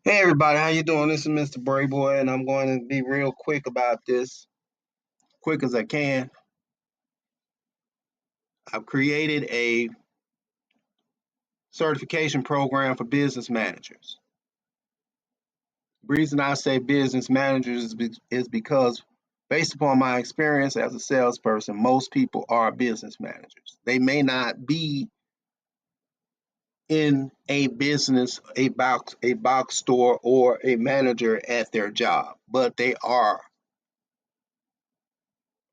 Hey everybody, how you doing? This is Mr. Braboy, and I'm going to be real quick about this, quick as I can. I've created a certification program for business managers. The reason I say business managers is because, based upon my experience as a salesperson, most people are business managers. They may not be in a business, a box store, or a manager at their job, but they are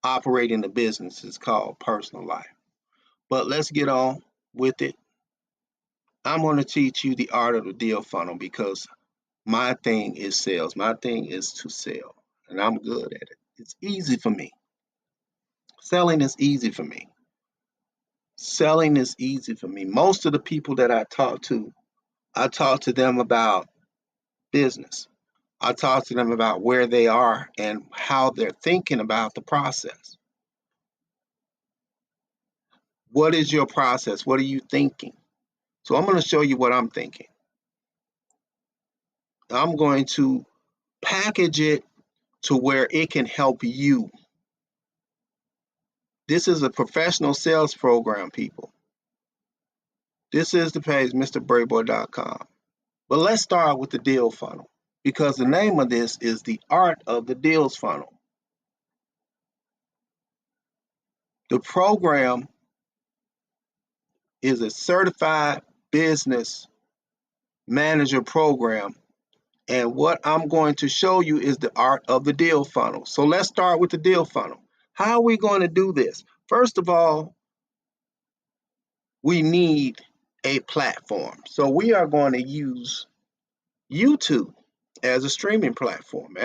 operating the business. It's called personal life. But let's get on with it. I'm going to teach you the art of the deal funnel because my thing is sales. My thing is to sell, and I'm good at it. It's easy for me. Selling is easy for me. Selling is easy for me. Most of the people that I talk to them about business. I talk to them about where they are and how they're thinking about the process. What is your process? What are you thinking? So I'm going to show you what I'm thinking. I'm going to package it to where it can help you. This is a professional sales program, people. This is the page, MrBraboy.com. But let's start with the deal funnel because the name of this is the art of the deals funnel. The program is a certified business manager program. And what I'm going to show you is the art of the deal funnel. So let's start with the deal funnel. How are we going to do this? First of all, we need a platform. So we are going to use YouTube as a streaming platform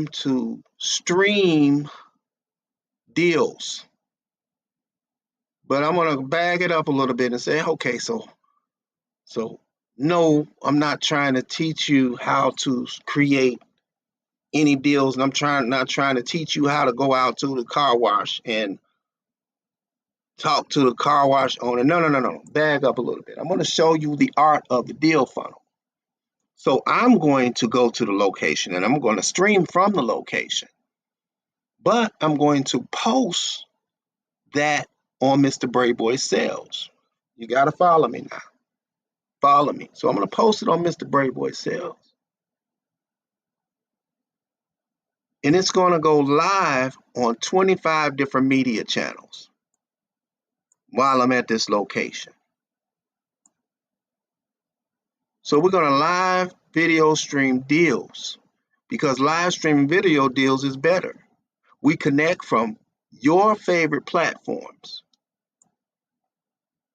to stream deals. But I'm going to bag it up a little bit and say, okay, so no, I'm not trying to teach you how to create any deals, and not trying to teach you how to go out to the car wash and talk to the car wash owner. No, no, no, no. Bag up a little bit. I'm going to show you the art of the deal funnel. So I'm going to go to the location and I'm going to stream from the location, but I'm going to post that on Mr. Braboy Sales. You got to follow me now. Follow me. So I'm going to post it on Mr. Braboy Sales. And it's going to go live on 25 different media channels while I'm at this location. So we're going to live video stream deals because live streaming video deals is better. We connect from your favorite platforms.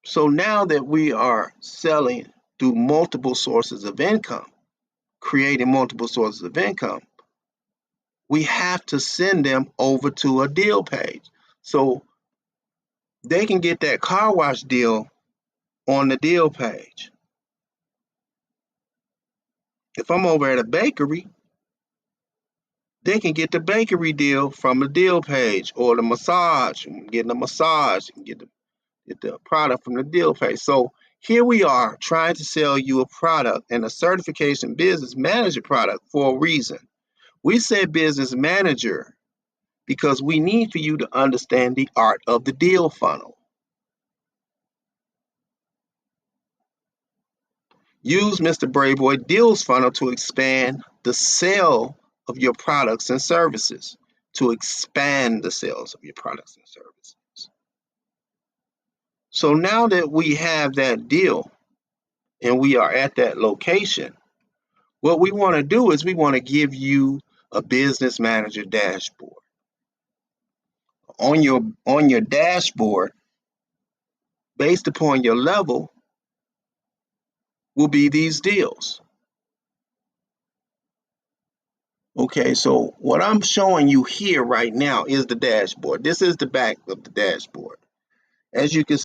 So now that we are selling through multiple sources of income, creating multiple sources of income, we have to send them over to a deal page. So they can get that car wash deal on the deal page. If I'm over at a bakery, they can get the bakery deal from the deal page, or the massage, getting a massage, and get the product from the deal page. So here we are trying to sell you a product and a certification business manager product for a reason. We said business manager because we need for you to understand the art of the deal funnel. Use Mr. Braboy Deals Funnel to expand the sale of your products and services. To expand the sales of your products and services. So now that we have that deal and we are at that location, what we want to do is we want to give you a business manager dashboard. On your dashboard, based upon your level, will be these deals. Okay, so what I'm showing you here right now is the dashboard. This is the back of the dashboard. As you can see,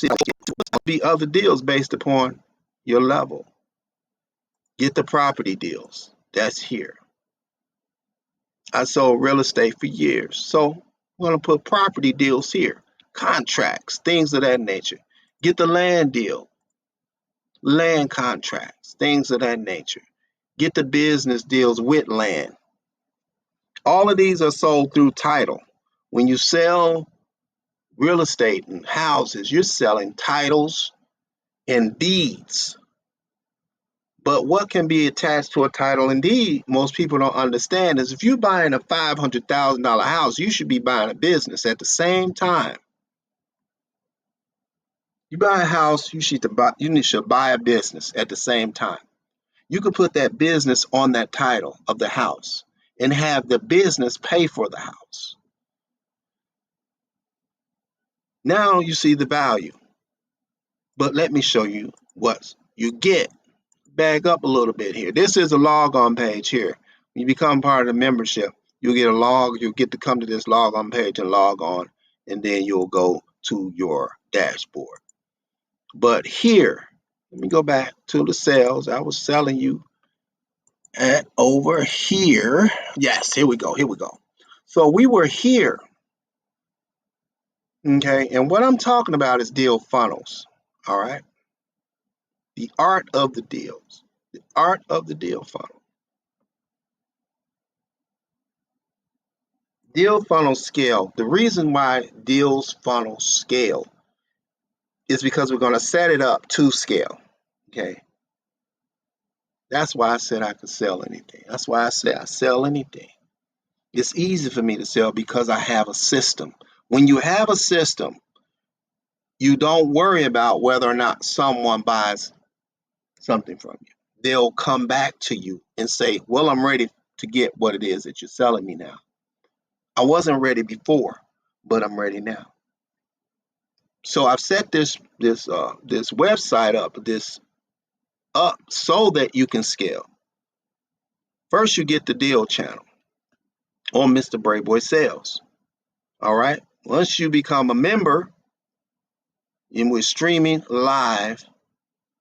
See, there'll be other deals based upon your level. Get the property deals. That's here. I sold real estate for years. So I'm going to put property deals here. Contracts, things of that nature. Get the land deal. Land contracts, things of that nature. Get the business deals with land. All of these are sold through title. When you sell real estate and houses, you're selling titles and deeds. But what can be attached to a title and deed, most people don't understand, is if you're buying a $500,000 house, you should be buying a business at the same time. You buy a house, you should buy a business at the same time. You could put that business on that title of the house and have the business pay for the house. Now you see the value. But let me show you what you get. Back up a little bit here. This is a log on page here. When you become part of the membership, you'll get to come to this log on page and log on, and then you'll go to your dashboard. But here, let me go back to the sales. I was selling you at over here. Yes, here we go. So we were here. Okay, and what I'm talking about is deal funnels. All right. The art of the deals. The art of the deal funnel. Deal funnels scale. The reason why deals funnels scale is because we're going to set it up to scale. Okay. That's why I said I could sell anything. That's why I said I sell anything. It's easy for me to sell because I have a system. When you have a system, you don't worry about whether or not someone buys something from you. They'll come back to you and say, well, I'm ready to get what it is that you're selling me now. I wasn't ready before, but I'm ready now. So I've set this website up so that you can scale. First, you get the deal channel on MrBraboy Sales. All right. Once you become a member, and we're streaming live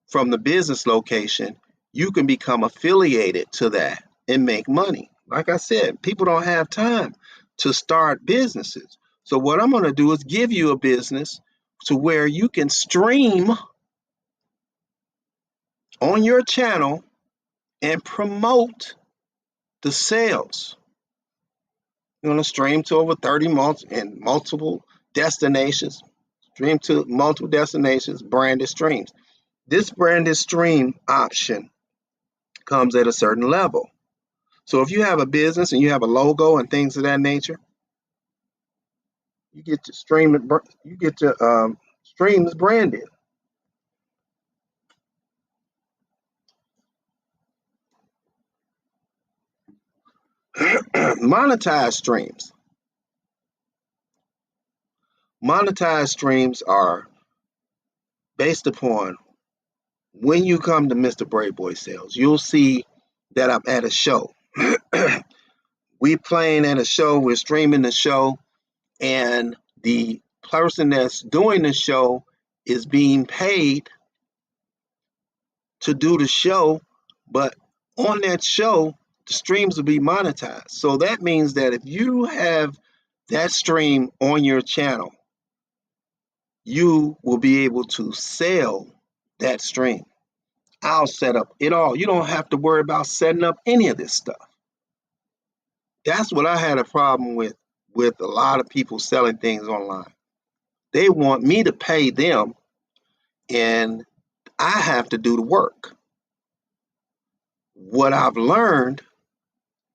from the business location, you can become affiliated to that and make money. Like I said, people don't have time to start businesses. So what I'm going to do is give you a business to where you can stream on your channel and promote the sales. You're going to stream to over 30 multiple destinations, stream to multiple destinations, branded streams. This branded stream option comes at a certain level. So if you have a business and you have a logo and things of that nature, you get to stream it. You get to streams branded. Monetized streams. Monetized streams are based upon when you come to MrBraboy Sales. You'll see that I'm at a show. We playing at a show. We're streaming the show, and the person that's doing the show is being paid to do the show, but on that show, the streams will be monetized. So that means that if you have that stream on your channel, you will be able to sell that stream. I'll set up it all. You don't have to worry about setting up any of this stuff. That's what I had a problem with a lot of people selling things online. They want me to pay them and I have to do the work. What I've learned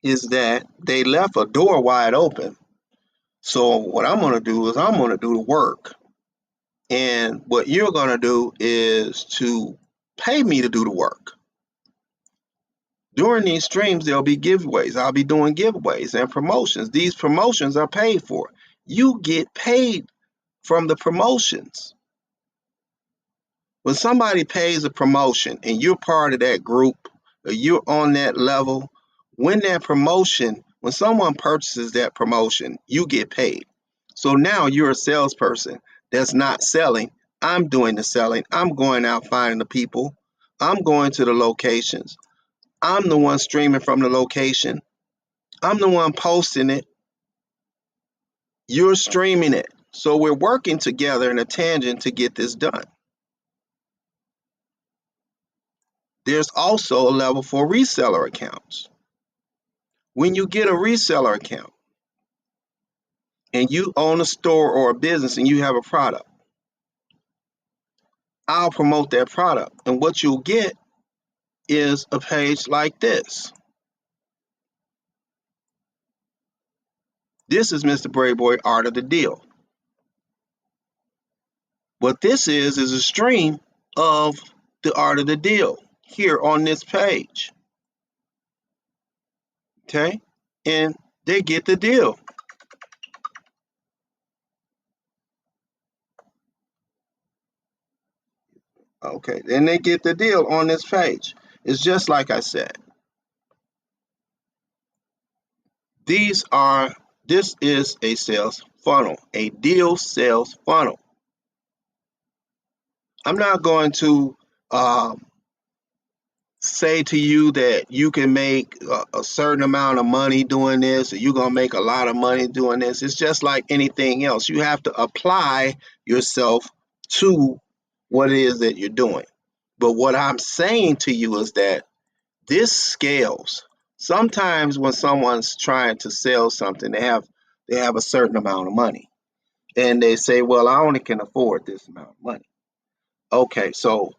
is that they left a door wide open. So what I'm going to do is I'm going to do the work. And what you're going to do is to pay me to do the work. During these streams, there'll be giveaways. I'll be doing giveaways and promotions. These promotions are paid for. You get paid from the promotions. When somebody pays a promotion and you're part of that group or you're on that level, when someone purchases that promotion, you get paid. So now you're a salesperson that's not selling. I'm doing the selling. I'm going out finding the people. I'm going to the locations. I'm the one streaming from the location. I'm the one posting it. You're streaming it. So we're working together in a tangent to get this done. There's also a level for reseller accounts. When you get a reseller account and you own a store or a business and you have a product, I'll promote that product. And what you'll get is a page like this. This is Mr. Braboy Art of the Deal. What this is a stream of the Art of the Deal here on this page. Okay? And they get the deal. Okay, and they get the deal on this page. It's just like I said. This is a sales funnel, a deal sales funnel. I'm not going to say to you that you can make a certain amount of money doing this, or you're going to make a lot of money doing this. It's just like anything else. You have to apply yourself to what it is that you're doing. But what I'm saying to you is that this scales. Sometimes when someone's trying to sell something, they have a certain amount of money, and they say, "Well, I only can afford this amount of money." Okay, so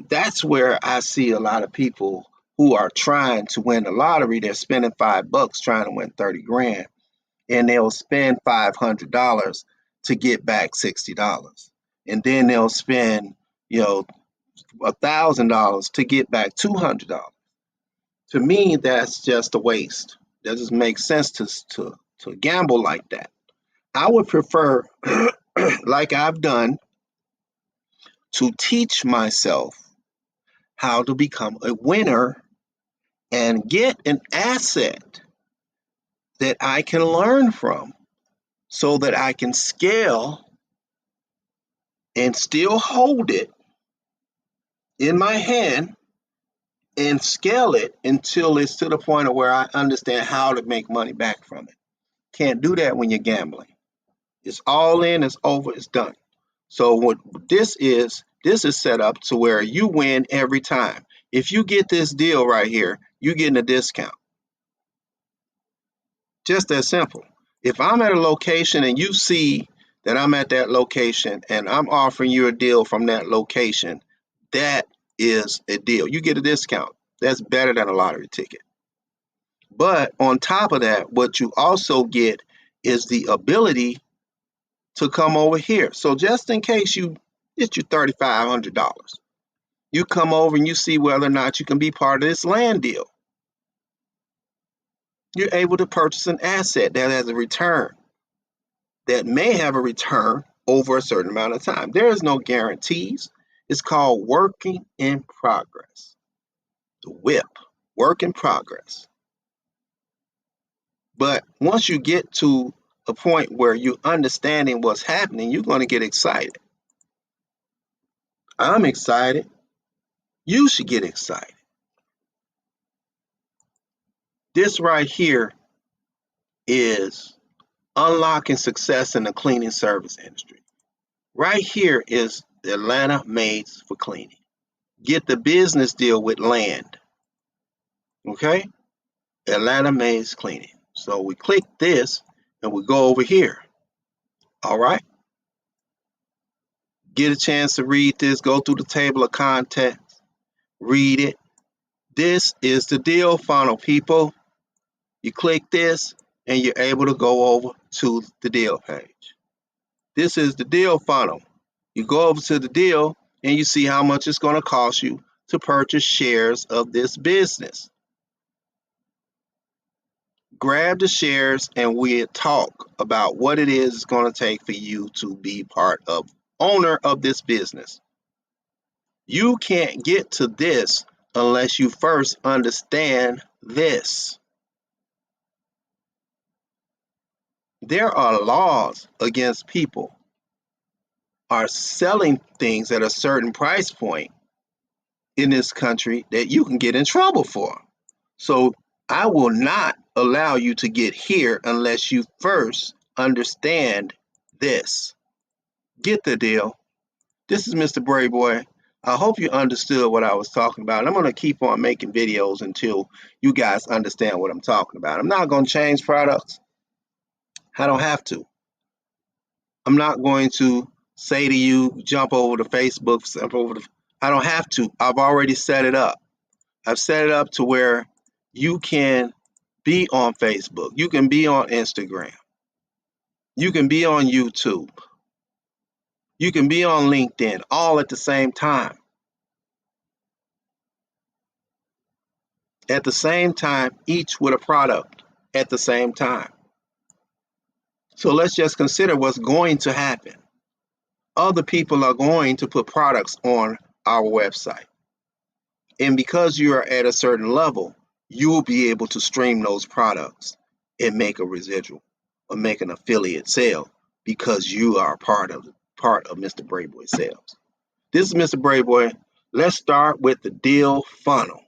that's where I see a lot of people who are trying to win the lottery. They're spending $5 trying to win 30 grand, and they'll spend $500 to get back $60, and then they'll spend, you know, $1,000 to get back $200. To me, that's just a waste. That doesn't make sense to gamble like that. I would prefer, like I've done, to teach myself how to become a winner and get an asset that I can learn from so that I can scale and still hold it in my hand and scale it until it's to the point of where I understand how to make money back from it. Can't do that when you're gambling. It's all in, it's over, it's done. So what this is set up to where you win every time. If you get this deal right here, you're getting a discount. Just that simple. If I'm at a location and you see that I'm at that location and I'm offering you a deal from that location, that is a deal. You get a discount. That's better than a lottery ticket. But on top of that, what you also get is the ability to come over here. So just in case you get you $3,500, you come over and you see whether or not you can be part of this land deal. You're able to purchase an asset that has a return, that may have a return over a certain amount of time. There is no guarantees. It's called working in progress. The whip, work in progress. But once you get to a point where you're understanding what's happening, you're going to get excited. I'm excited. You should get excited. This right here is unlocking success in the cleaning service industry. Right here is Atlanta Maids for Cleaning. Get the business deal with land. Okay? Atlanta Maids Cleaning. So we click this and we go over here. All right? Get a chance to read this, go through the table of contents, read it. This is the deal funnel, people. You click this and you're able to go over to the deal page. This is the deal funnel. You go over to the deal and you see how much it's going to cost you to purchase shares of this business. Grab the shares and we'll talk about what it is it's going to take for you to be part of owner of this business. You can't get to this unless you first understand this. There are laws against people are selling things at a certain price point in this country that you can get in trouble for. So I will not allow you to get here unless you first understand this. Get the deal. This is Mr. Braboy. I hope you understood what I was talking about. I'm going to keep on making videos until you guys understand what I'm talking about. I'm not going to change products. I don't have to. I'm not going to say to you, jump over to Facebook, I don't have to. I've already set it up. I've set it up to where you can be on Facebook. You can be on Instagram. You can be on YouTube. You can be on LinkedIn all at the same time. At the same time, each with a product at the same time. So let's just consider what's going to happen. Other people are going to put products on our website. And because you are at a certain level, you will be able to stream those products and make a residual or make an affiliate sale because you are part of MrBraboy sales. This is Mr. Braboy. Let's start with the deal funnel.